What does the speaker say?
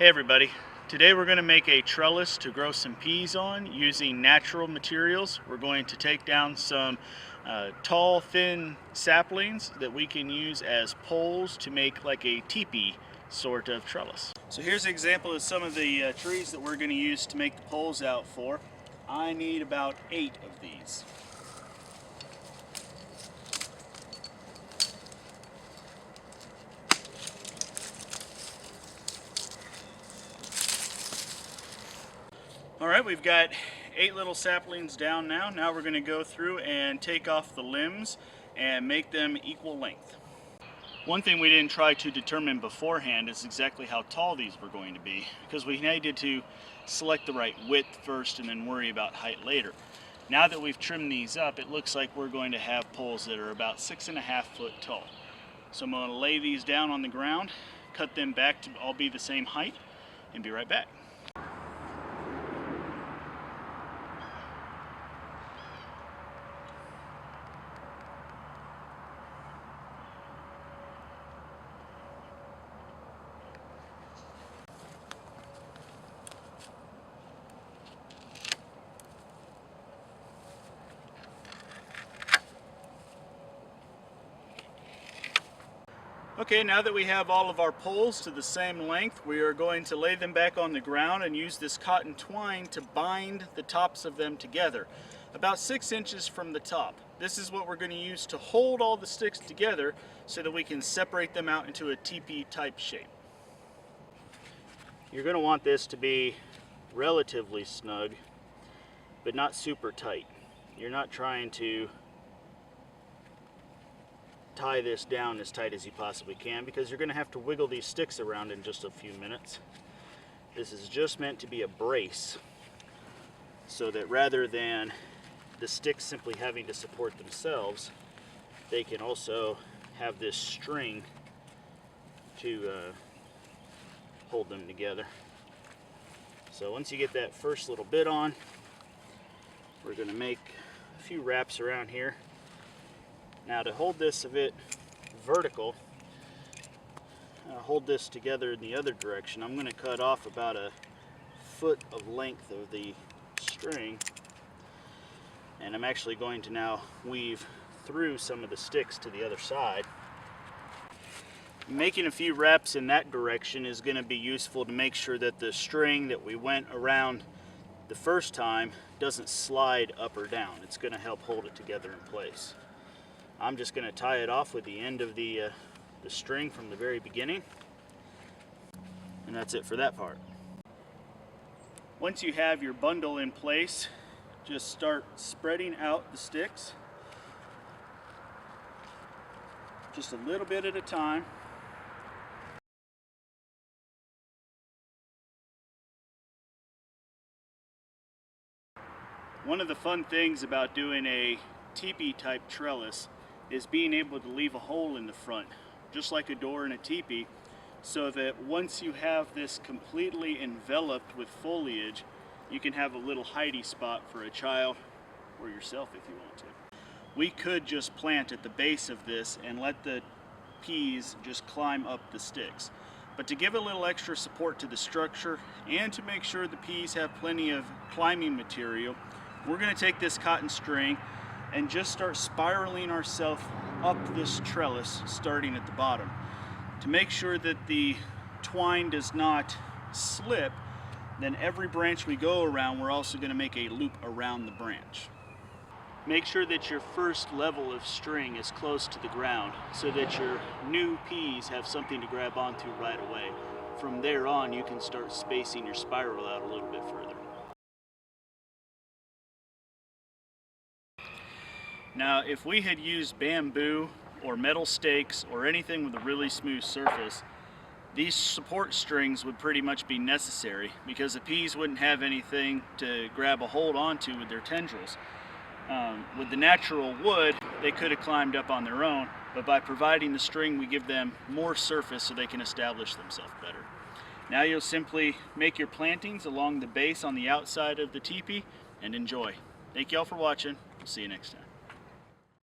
Hey everybody, today we're going to make a trellis to grow some peas on using natural materials. We're going to take down some tall, thin saplings that we can use as poles to make like a teepee sort of trellis. So here's an example of some of the trees that we're going to use to make the poles out for. I need about 8 of these. Alright, we've got 8 little saplings down now. Now we're going to go through and take off the limbs and make them equal length. One thing we didn't try to determine beforehand is exactly how tall these were going to be, because we needed to select the right width first and then worry about height later. Now that we've trimmed these up, it looks like we're going to have poles that are about 6.5 foot tall. So I'm going to lay these down on the ground, cut them back to all be the same height, and be right back. Okay, now that we have all of our poles to the same length, we are going to lay them back on the ground and use this cotton twine to bind the tops of them together, about 6 inches from the top. This is what we're going to use to hold all the sticks together so that we can separate them out into a teepee type shape. You're going to want this to be relatively snug, but not super tight. You're not trying to tie this down as tight as you possibly can, because you're going to have to wiggle these sticks around in just a few minutes. This is just meant to be a brace, so that rather than the sticks simply having to support themselves, they can also have this string to hold them together. So once you get that first little bit on, we're going to make a few wraps around here. Now to hold this a bit vertical, hold this together in the other direction, I'm going to cut off about a foot of length of the string, and I'm actually going to now weave through some of the sticks to the other side. Making a few wraps in that direction is going to be useful to make sure that the string that we went around the first time doesn't slide up or down. It's going to help hold it together in place. I'm just going to tie it off with the end of the string from the very beginning, and that's it for that part. Once you have your bundle in place, just start spreading out the sticks, just a little bit at a time. One of the fun things about doing a teepee type trellis is being able to leave a hole in the front, just like a door in a teepee, so that once you have this completely enveloped with foliage, you can have a little hidey spot for a child or yourself if you want to. We could just plant at the base of this and let the peas just climb up the sticks. But to give a little extra support to the structure and to make sure the peas have plenty of climbing material, we're going to take this cotton string and just start spiraling ourselves up this trellis, starting at the bottom. To make sure that the twine does not slip, then every branch we go around, we're also going to make a loop around the branch. Make sure that your first level of string is close to the ground so that your new peas have something to grab onto right away. From there on, you can start spacing your spiral out a little bit further. Now, if we had used bamboo or metal stakes or anything with a really smooth surface, these support strings would pretty much be necessary, because the peas wouldn't have anything to grab a hold onto with their tendrils. With the natural wood, they could have climbed up on their own, but by providing the string, we give them more surface so they can establish themselves better. Now you'll simply make your plantings along the base on the outside of the teepee and enjoy. Thank you all for watching. We'll see you next time.